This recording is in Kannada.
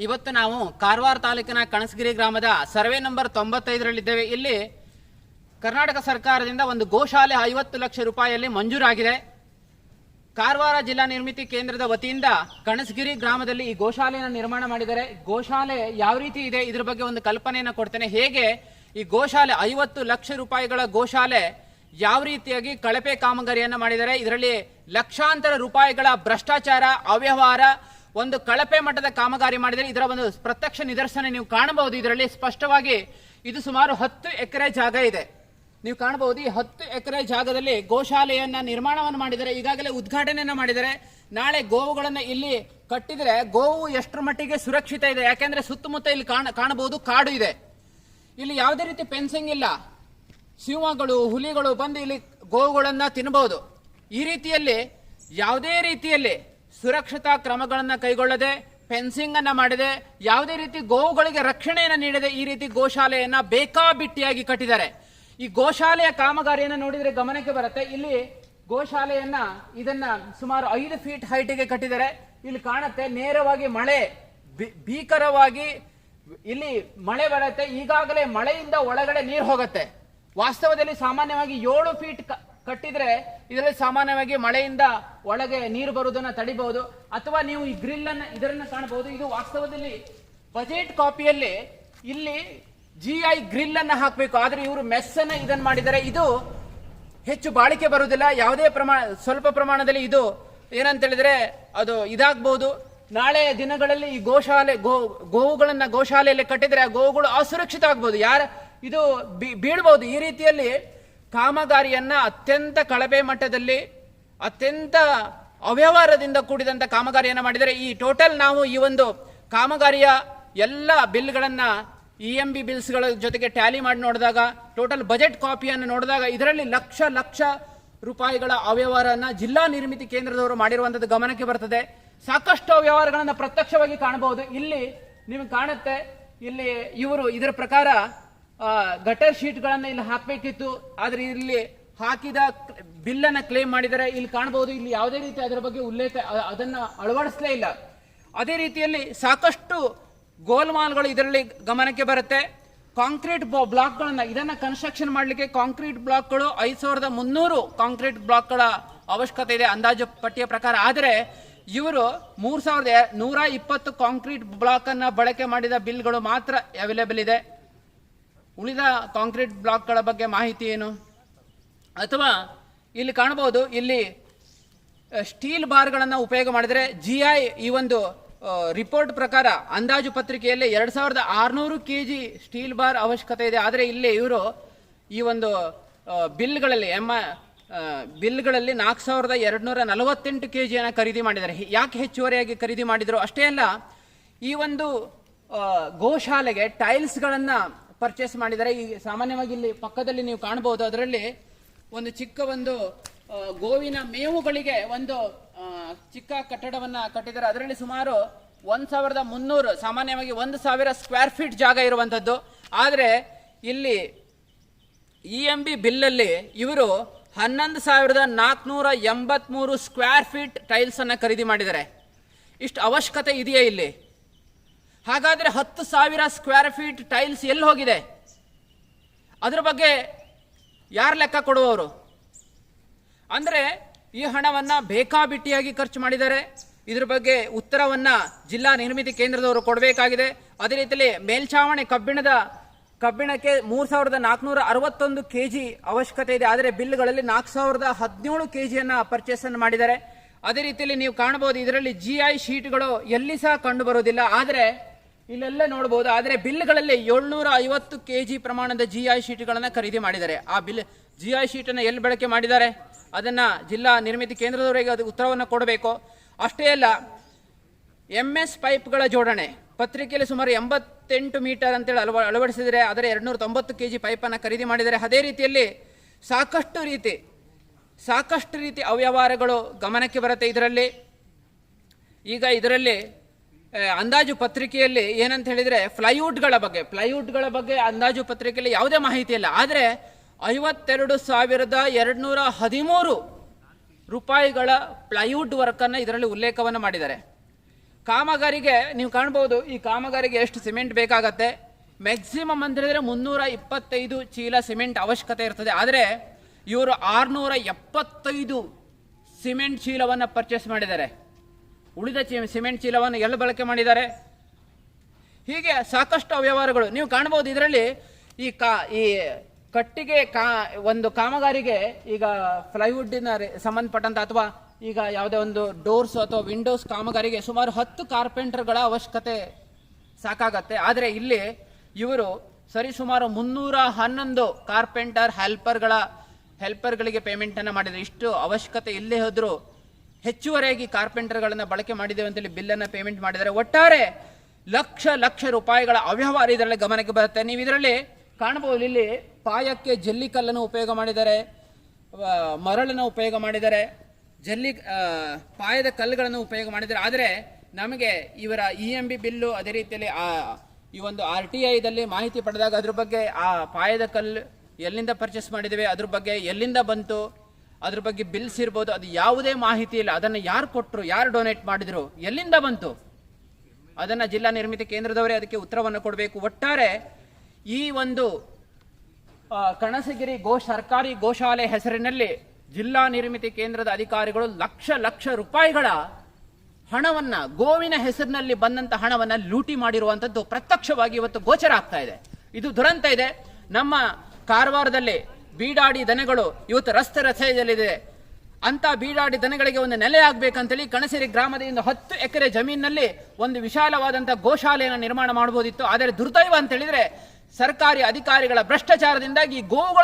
ಇವತ್ತು ನಾವು ಕಾರವಾರ ತಾಲೂಕಿನ ಕಣಸಗಿರಿ ಗ್ರಾಮದ ಸರ್ವೆ ನಂಬರ್ 95ರಲ್ಲಿದ್ದೇವೆ. ಇಲ್ಲಿ ಕರ್ನಾಟಕ ಸರ್ಕಾರದಿಂದ ಒಂದು ಗೋಶಾಲೆ 50 ಲಕ್ಷ ರೂಪಾಯಿಯಲ್ಲಿ ಮಂಜೂರಾಗಿದೆ. ಕಾರವಾರ ಜಿಲ್ಲಾ ನಿರ್ಮಿತಿ ಕೇಂದ್ರದ ವತಿಯಿಂದ ಕಣಸಗಿರಿ ಗ್ರಾಮದಲ್ಲಿ ಈ ಗೋಶಾಲೆಯನ್ನು ನಿರ್ಮಾಣ ಮಾಡಿದ್ದಾರೆ. ಗೋಶಾಲೆ ಯಾವ ರೀತಿ ಇದೆ ಇದ್ರ ಬಗ್ಗೆ ಒಂದು ಕಲ್ಪನೆಯನ್ನು ಕೊಡ್ತೇನೆ. ಹೇಗೆ ಈ ಗೋಶಾಲೆ 50 ಲಕ್ಷ ರೂಪಾಯಿಗಳ ಗೋಶಾಲೆ ಯಾವ ರೀತಿಯಾಗಿ ಕಳಪೆ ಕಾಮಗಾರಿಯನ್ನು ಮಾಡಿದ್ದಾರೆ, ಇದರಲ್ಲಿ ಲಕ್ಷಾಂತರ ರೂಪಾಯಿಗಳ ಭ್ರಷ್ಟಾಚಾರ, ಅವ್ಯವಹಾರ, ಒಂದು ಕಳಪೆ ಮಟ್ಟದ ಕಾಮಗಾರಿ ಮಾಡಿದರೆ ಇದರ ಒಂದು ಪ್ರತ್ಯಕ್ಷ ನಿದರ್ಶನ ನೀವು ಕಾಣಬಹುದು. ಇದರಲ್ಲಿ ಸ್ಪಷ್ಟವಾಗಿ ಇದು ಸುಮಾರು 10 ಎಕರೆ ಜಾಗ ಇದೆ. ನೀವು ಕಾಣಬಹುದು ಈ 10 ಎಕರೆ ಜಾಗದಲ್ಲಿ ಗೋಶಾಲೆಯನ್ನ ನಿರ್ಮಾಣವನ್ನು ಮಾಡಿದರೆ, ಈಗಾಗಲೇ ಉದ್ಘಾಟನೆಯನ್ನ ಮಾಡಿದರೆ. ನಾಳೆ ಗೋವುಗಳನ್ನ ಇಲ್ಲಿ ಕಟ್ಟಿದ್ರೆ ಗೋವು ಎಷ್ಟರ ಮಟ್ಟಿಗೆ ಸುರಕ್ಷಿತ ಇದೆ, ಯಾಕೆಂದ್ರೆ ಸುತ್ತಮುತ್ತ ಇಲ್ಲಿ ಕಾಣಬಹುದು ಕಾಡು ಇದೆ. ಇಲ್ಲಿ ಯಾವುದೇ ರೀತಿ ಫೆನ್ಸಿಂಗ್ ಇಲ್ಲ. ಸಿಂಹಗಳು, ಹುಲಿಗಳು ಬಂದು ಇಲ್ಲಿ ಗೋವುಗಳನ್ನ ತಿನ್ನಬಹುದು. ಈ ರೀತಿಯಲ್ಲಿ ಯಾವುದೇ ರೀತಿಯಲ್ಲಿ ಸುರಕ್ಷತಾ ಕ್ರಮಗಳನ್ನು ಕೈಗೊಳ್ಳದೆ, ಫೆನ್ಸಿಂಗ್ ಅನ್ನ ಮಾಡದೆ, ಯಾವುದೇ ರೀತಿ ಗೋವುಗಳಿಗೆ ರಕ್ಷಣೆಯನ್ನು ನೀಡದೆ ಈ ರೀತಿ ಗೋಶಾಲೆಯನ್ನ ಬೇಕಾಬಿಟ್ಟಿಯಾಗಿ ಕಟ್ಟಿದ್ದಾರೆ. ಈ ಗೋಶಾಲೆಯ ಕಾಮಗಾರಿಯನ್ನು ನೋಡಿದ್ರೆ ಗಮನಕ್ಕೆ ಬರುತ್ತೆ. ಇಲ್ಲಿ ಗೋಶಾಲೆಯನ್ನ ಇದನ್ನ ಸುಮಾರು 5 ಫೀಟ್ ಹೈಟ್ಗೆ ಕಟ್ಟಿದ್ದಾರೆ. ಇಲ್ಲಿ ಕಾಣುತ್ತೆ ನೇರವಾಗಿ ಮಳೆ ಭೀಕರವಾಗಿ ಇಲ್ಲಿ ಮಳೆ ಬರುತ್ತೆ. ಈಗಾಗಲೇ ಮಳೆಯಿಂದ ಒಳಗಡೆ ನೀರು ಹೋಗುತ್ತೆ. ವಾಸ್ತವದಲ್ಲಿ ಸಾಮಾನ್ಯವಾಗಿ 7 ಫೀಟ್ ಕಟ್ಟಿದ್ರೆ ಇದರಲ್ಲಿ ಸಾಮಾನ್ಯವಾಗಿ ಮಳೆಯಿಂದ ಒಳಗೆ ನೀರು ಬರುವುದನ್ನ ತಡಿಬಹುದು. ಅಥವಾ ನೀವು ಈ ಗ್ರಿಲ್ ಅನ್ನ ಇದರನ್ನ ಕಾಣಬಹುದು. ಇದು ವಾಸ್ತವದಲ್ಲಿ ಬಜೆಟ್ ಕಾಪಿಯಲ್ಲಿ ಇಲ್ಲಿ GI ಗ್ರಿಲ್ ಅನ್ನ ಹಾಕಬೇಕು, ಆದ್ರೆ ಇವರು ಮೆಸ್ ಅನ್ನ ಇದನ್ನ ಮಾಡಿದ್ದಾರೆ. ಇದು ಹೆಚ್ಚು ಬಾಳಿಕೆ ಬರುವುದಿಲ್ಲ. ಯಾವುದೇ ಸ್ವಲ್ಪ ಪ್ರಮಾಣದಲ್ಲಿ ಇದು ಏನಂತ ಹೇಳಿದ್ರೆ ಅದು ಇದಾಗಬಹುದು. ನಾಳೆ ದಿನಗಳಲ್ಲಿ ಈ ಗೋವುಗಳನ್ನ ಗೋಶಾಲೆಯಲ್ಲಿ ಕಟ್ಟಿದ್ರೆ ಆ ಗೋವುಗಳು ಅಸುರಕ್ಷಿತ ಆಗ್ಬಹುದು, ಇದು ಬೀಳ್ಬಹುದು. ಈ ರೀತಿಯಲ್ಲಿ ಕಾಮಗಾರಿಯನ್ನ ಅತ್ಯಂತ ಕಳಪೆ ಮಟ್ಟದಲ್ಲಿ, ಅತ್ಯಂತ ಅವ್ಯವಹಾರದಿಂದ ಕೂಡಿದಂತ ಕಾಮಗಾರಿಯನ್ನ ಮಾಡಿದರೆ. ಈ ಟೋಟಲ್ ನಾವು ಈ ಒಂದು ಕಾಮಗಾರಿಯ ಎಲ್ಲ ಬಿಲ್ಗಳನ್ನ EMB ಬಿಲ್ಸ್ಗಳ ಜೊತೆಗೆ ಟ್ಯಾಲಿ ಮಾಡಿ ನೋಡಿದಾಗ, ಟೋಟಲ್ ಬಜೆಟ್ ಕಾಪಿಯನ್ನು ನೋಡಿದಾಗ ಇದರಲ್ಲಿ ಲಕ್ಷ ರೂಪಾಯಿಗಳ ಅವ್ಯವಹಾರನ್ನ ಜಿಲ್ಲಾ ನಿರ್ಮಿತಿ ಕೇಂದ್ರದವರು ಮಾಡಿರುವಂತದ್ದು ಗಮನಕ್ಕೆ ಬರ್ತದೆ. ಸಾಕಷ್ಟು ಅವ್ಯವಹಾರಗಳನ್ನ ಪ್ರತ್ಯಕ್ಷವಾಗಿ ಕಾಣಬಹುದು. ಇಲ್ಲಿ ನಿಮಗೆ ಕಾಣುತ್ತೆ, ಇಲ್ಲಿ ಇವರು ಇದರ ಪ್ರಕಾರ ಗಟರ್ ಶೀಟ್ಗಳನ್ನ ಇಲ್ಲಿ ಹಾಕಬೇಕಿತ್ತು, ಆದ್ರೆ ಇಲ್ಲಿ ಹಾಕಿದ ಬಿಲ್ ಅನ್ನ ಕ್ಲೇಮ್ ಮಾಡಿದರೆ. ಇಲ್ಲಿ ಕಾಣಬಹುದು, ಇಲ್ಲಿ ಯಾವುದೇ ರೀತಿ ಅದರ ಬಗ್ಗೆ ಉಲ್ಲೇಖ ಅದನ್ನ ಅಳವಡಿಸಲೇ ಇಲ್ಲ. ಅದೇ ರೀತಿಯಲ್ಲಿ ಸಾಕಷ್ಟು ಗೋಲ್ಮಾಲ್ಗಳು ಇದರಲ್ಲಿ ಗಮನಕ್ಕೆ ಬರುತ್ತೆ. ಕಾಂಕ್ರೀಟ್ ಬ್ಲಾಕ್ಗಳನ್ನ ಇದನ್ನ ಕನ್ಸ್ಟ್ರಕ್ಷನ್ ಮಾಡಲಿಕ್ಕೆ ಕಾಂಕ್ರೀಟ್ ಬ್ಲಾಕ್ಗಳು 5300 ಕಾಂಕ್ರೀಟ್ ಬ್ಲಾಕ್ಗಳ ಅವಶ್ಯಕತೆ ಇದೆ ಅಂದಾಜು ಪಟ್ಟಿಯ ಪ್ರಕಾರ. ಆದರೆ ಇವರು 3120 ಕಾಂಕ್ರೀಟ್ ಬ್ಲಾಕ್ ಅನ್ನ ಬಳಕೆ ಮಾಡಿದ ಬಿಲ್ಗಳು ಮಾತ್ರ ಅವೈಲೇಬಲ್ ಇದೆ. ಉಳಿದ ಕಾಂಕ್ರೀಟ್ ಬ್ಲಾಕ್ಗಳ ಬಗ್ಗೆ ಮಾಹಿತಿ ಏನು? ಅಥವಾ ಇಲ್ಲಿ ಕಾಣಬಹುದು, ಇಲ್ಲಿ ಸ್ಟೀಲ್ ಬಾರ್ಗಳನ್ನು ಉಪಯೋಗ ಮಾಡಿದರೆ GI ಈ ಒಂದು ರಿಪೋರ್ಟ್ ಪ್ರಕಾರ ಅಂದಾಜು ಪತ್ರಿಕೆಯಲ್ಲಿ 2600 kg ಸ್ಟೀಲ್ ಬಾರ್ ಅವಶ್ಯಕತೆ ಇದೆ. ಆದರೆ ಇಲ್ಲಿ ಇವರು ಈ ಒಂದು ಬಿಲ್ಗಳಲ್ಲಿ 4248 kg ಖರೀದಿ ಮಾಡಿದ್ದಾರೆ. ಯಾಕೆ ಹೆಚ್ಚುವರಿಯಾಗಿ ಖರೀದಿ ಮಾಡಿದ್ರು? ಅಷ್ಟೇ ಅಲ್ಲ, ಈ ಒಂದು ಗೋಶಾಲೆಗೆ ಟೈಲ್ಸ್ಗಳನ್ನ ಪರ್ಚೇಸ್ ಮಾಡಿದ್ದಾರೆ. ಈ ಸಾಮಾನ್ಯವಾಗಿ ಇಲ್ಲಿ ಪಕ್ಕದಲ್ಲಿ ನೀವು ಕಾಣಬಹುದು, ಅದರಲ್ಲಿ ಒಂದು ಚಿಕ್ಕ ಒಂದು ಗೋವಿನ ಮೇವುಗಳಿಗೆ ಒಂದು ಚಿಕ್ಕ ಕಟ್ಟಡವನ್ನ ಕಟ್ಟಿದ್ದಾರೆ. ಅದರಲ್ಲಿ ಸುಮಾರು 1300, ಸಾಮಾನ್ಯವಾಗಿ 1000 ಸ್ಕ್ವೇರ್ ಫೀಟ್ ಜಾಗ ಇರುವಂತದ್ದು. ಆದರೆ ಇಲ್ಲಿ EMB ಬಿಲ್ಲಲ್ಲಿ ಇವರು 11483 ಸ್ಕ್ವೇರ್ ಫೀಟ್ ಟೈಲ್ಸ್ ಅನ್ನ ಖರೀದಿ ಮಾಡಿದ್ದಾರೆ. ಇಷ್ಟು ಅವಶ್ಯಕತೆ ಇದೆಯಾ ಇಲ್ಲಿ? ಹಾಗಾದ್ರೆ 10,000 ಸ್ಕ್ವೇರ್ ಫೀಟ್ ಟೈಲ್ಸ್ ಎಲ್ಲಿ ಹೋಗಿದೆ? ಅದ್ರ ಬಗ್ಗೆ ಯಾರು ಲೆಕ್ಕ ಕೊಡುವವರು? ಅಂದ್ರೆ ಈ ಹಣವನ್ನ ಬೇಕಾಬಿಟ್ಟಿಯಾಗಿ ಖರ್ಚು ಮಾಡಿದ್ದಾರೆ. ಇದ್ರ ಬಗ್ಗೆ ಉತ್ತರವನ್ನ ಜಿಲ್ಲಾ ನಿರ್ಮಿತಿ ಕೇಂದ್ರದವರು ಕೊಡಬೇಕಾಗಿದೆ. ಅದೇ ರೀತಿಯಲ್ಲಿ ಮೇಲ್ಛಾವಣಿ ಕಬ್ಬಿಣಕ್ಕೆ 3461 kg ಅವಶ್ಯಕತೆ ಇದೆ. ಆದರೆ ಬಿಲ್ಗಳಲ್ಲಿ 4017 kg ಪರ್ಚೇಸ್ ಅನ್ನು ಮಾಡಿದ್ದಾರೆ. ಅದೇ ರೀತಿಯಲ್ಲಿ ನೀವು ಕಾಣಬಹುದು, ಇದರಲ್ಲಿ GI ಶೀಟ್ಗಳು ಎಲ್ಲಿ ಸಹ ಕಂಡು ಬರುವುದಿಲ್ಲ, ಆದರೆ ಇಲ್ಲೆಲ್ಲ ನೋಡಬಹುದು. ಆದರೆ ಬಿಲ್ಗಳಲ್ಲಿ 750 kg ಪ್ರಮಾಣದ GI ಶೀಟ್ಗಳನ್ನ ಖರೀದಿ ಮಾಡಿದ್ದಾರೆ. ಆ GI ಶೀಟ್ ಅನ್ನು ಎಲ್ಲಿ ಬಳಕೆ ಮಾಡಿದ್ದಾರೆ ಅದನ್ನ ಜಿಲ್ಲಾ ನಿರ್ಮಿತಿ ಕೇಂದ್ರದವರಿಗೆ ಅದು ಉತ್ತರವನ್ನು ಕೊಡಬೇಕು. ಅಷ್ಟೇ ಅಲ್ಲ, MS ಪೈಪ್ಗಳ ಜೋಡಣೆ ಪತ್ರಿಕೆಯಲ್ಲಿ ಸುಮಾರು 88 ಮೀಟರ್ ಅಂತೇಳಿ ಅಳವಡಿಸಿದರೆ, ಆದರೆ 290 kg ಪೈಪನ್ನು ಖರೀದಿ ಮಾಡಿದ್ದಾರೆ. ಅದೇ ರೀತಿಯಲ್ಲಿ ಸಾಕಷ್ಟು ರೀತಿ ಅವ್ಯವಹಾರಗಳು ಗಮನಕ್ಕೆ ಬರುತ್ತೆ ಇದರಲ್ಲಿ. ಈಗ ಇದರಲ್ಲಿ ಅಂದಾಜು ಪತ್ರಿಕೆಯಲ್ಲಿ ಏನಂತ ಹೇಳಿದ್ರೆ ಪ್ಲೈವುಡ್ಗಳ ಬಗ್ಗೆ ಅಂದಾಜು ಪತ್ರಿಕೆಯಲ್ಲಿ ಯಾವುದೇ ಮಾಹಿತಿ ಇಲ್ಲ. ಆದರೆ 52,213 ರೂಪಾಯಿಗಳ ಪ್ಲೈವುಡ್ ವರ್ಕ್ ಅನ್ನು ಇದರಲ್ಲಿ ಉಲ್ಲೇಖವನ್ನು ಮಾಡಿದ್ದಾರೆ. ಕಾಮಗಾರಿಗೆ ನೀವು ಕಾಣ್ಬೋದು, ಈ ಕಾಮಗಾರಿಗೆ ಎಷ್ಟು ಸಿಮೆಂಟ್ ಬೇಕಾಗತ್ತೆ. ಮ್ಯಾಕ್ಸಿಮಮ್ ಅಂತ ಹೇಳಿದ್ರೆ 325 ಚೀಲ ಸಿಮೆಂಟ್ ಅವಶ್ಯಕತೆ ಇರ್ತದೆ. ಆದರೆ ಇವರು 675 ಸಿಮೆಂಟ್ ಚೀಲವನ್ನು ಪರ್ಚೇಸ್ ಮಾಡಿದ್ದಾರೆ. ಉಳಿದ ಸಿಮೆಂಟ್ ಚೀಲವನ್ನು ಎಲ್ಲ ಬಳಕೆ ಮಾಡಿದ್ದಾರೆ. ಹೀಗೆ ಸಾಕಷ್ಟು ಅವ್ಯವಹಾರಗಳು ನೀವು ಕಾಣ್ಬೋದು. ಇದರಲ್ಲಿ ಈ ಕಟ್ಟಿಗೆ ಒಂದು ಕಾಮಗಾರಿಗೆ ಈಗ ಪ್ಲೈವುಡ್ಡಿನ ಸಂಬಂಧಪಟ್ಟಂತ ಅಥವಾ ಈಗ ಯಾವುದೇ ಒಂದು ಡೋರ್ಸ್ ಅಥವಾ ವಿಂಡೋಸ್ ಕಾಮಗಾರಿಗೆ ಸುಮಾರು 10 ಕಾರ್ಪೆಂಟರ್ಗಳ ಅವಶ್ಯಕತೆ ಸಾಕಾಗತ್ತೆ. ಆದರೆ ಇಲ್ಲಿ ಇವರು ಸರಿಸುಮಾರು 311 ಕಾರ್ಪೆಂಟರ್ ಹೆಲ್ಪರ್ಗಳಿಗೆ ಪೇಮೆಂಟ್ ಅನ್ನು ಮಾಡಿದ್ದಾರೆ. ಇಷ್ಟು ಅವಶ್ಯಕತೆ ಇಲ್ಲೇ ಹೋದ್ರು ಹೆಚ್ಚುವರಿಯಾಗಿ ಕಾರ್ಪೆಂಟರ್ಗಳನ್ನು ಬಳಕೆ ಮಾಡಿದ್ದೇವೆ ಅಂತೇಳಿ ಬಿಲ್ಲನ್ನು ಪೇಮೆಂಟ್ ಮಾಡಿದ್ದಾರೆ. ಒಟ್ಟಾರೆ ಲಕ್ಷ ರೂಪಾಯಿಗಳ ಅವ್ಯವಹಾರ ಇದರಲ್ಲಿ ಗಮನಕ್ಕೆ ಬರುತ್ತೆ. ನೀವು ಇದರಲ್ಲಿ ಕಾಣಬಹುದು, ಇಲ್ಲಿ ಪಾಯಕ್ಕೆ ಜಲ್ಲಿಕಲ್ಲನ್ನು ಉಪಯೋಗ ಮಾಡಿದ್ದಾರೆ, ಮರಳನ್ನು ಉಪಯೋಗ ಮಾಡಿದ್ದಾರೆ, ಪಾಯದ ಕಲ್ಲುಗಳನ್ನು ಉಪಯೋಗ ಮಾಡಿದ್ದಾರೆ. ಆದರೆ ನಮಗೆ ಇವರ EMB ಬಿಲ್ಲು ಅದೇ ರೀತಿಯಲ್ಲಿ ಈ ಒಂದು RTIದಲ್ಲಿ ಮಾಹಿತಿ ಪಡೆದಾಗ ಅದ್ರ ಬಗ್ಗೆ ಆ ಪಾಯದ ಕಲ್ಲು ಎಲ್ಲಿಂದ ಪರ್ಚೇಸ್ ಮಾಡಿದ್ದೇವೆ, ಅದ್ರ ಬಗ್ಗೆ ಎಲ್ಲಿಂದ ಬಂತು, ಅದ್ರ ಬಗ್ಗೆ ಬಿಲ್ಸ್ ಇರ್ಬೋದು, ಅದು ಯಾವುದೇ ಮಾಹಿತಿ ಇಲ್ಲ. ಅದನ್ನು ಯಾರು ಕೊಟ್ಟರು, ಯಾರು ಡೊನೇಟ್ ಮಾಡಿದ್ರು, ಎಲ್ಲಿಂದ ಬಂತು, ಅದನ್ನು ಜಿಲ್ಲಾ ನಿರ್ಮಿತಿ ಕೇಂದ್ರದವರೇ ಅದಕ್ಕೆ ಉತ್ತರವನ್ನು ಕೊಡಬೇಕು. ಒಟ್ಟಾರೆ ಈ ಒಂದು ಕಣಸಗಿರಿ ಸರ್ಕಾರಿ ಗೋಶಾಲೆ ಹೆಸರಿನಲ್ಲಿ ಜಿಲ್ಲಾ ನಿರ್ಮಿತಿ ಕೇಂದ್ರದ ಅಧಿಕಾರಿಗಳು ಲಕ್ಷ ರೂಪಾಯಿಗಳ ಹಣವನ್ನ, ಗೋವಿನ ಹೆಸರಿನಲ್ಲಿ ಬಂದಂತ ಹಣವನ್ನ ಲೂಟಿ ಮಾಡಿರುವಂತದ್ದು ಪ್ರತ್ಯಕ್ಷವಾಗಿ ಇವತ್ತು ಗೋಚರ ಆಗ್ತಾ ಇದೆ. ಇದು ದುರಂತ ಇದೆ. ನಮ್ಮ ಕಾರವಾರದಲ್ಲಿ ಬೀಡಾಡಿ ದನಗಳು ಇವತ್ತು ರಸ್ತೆಯಲ್ಲಿದೆ. ಅಂತ ಬೀಡಾಡಿ ದನಗಳಿಗೆ ಒಂದು ನೆಲೆ ಆಗ್ಬೇಕಂತೇಳಿ ಕಣಸಿರಿ ಗ್ರಾಮದಿಂದ 10 ಎಕರೆ ಜಮೀನಿನಲ್ಲಿ ಒಂದು ವಿಶಾಲವಾದಂತಹ ಗೋಶಾಲೆಯನ್ನು ನಿರ್ಮಾಣ ಮಾಡಬಹುದಿತ್ತು. ಆದರೆ ದುರ್ದೈವ ಅಂತ ಹೇಳಿದ್ರೆ ಸರ್ಕಾರಿ ಅಧಿಕಾರಿಗಳ ಭ್ರಷ್ಟಾಚಾರದಿಂದಾಗಿ ಗೋವುಗಳನ್ನು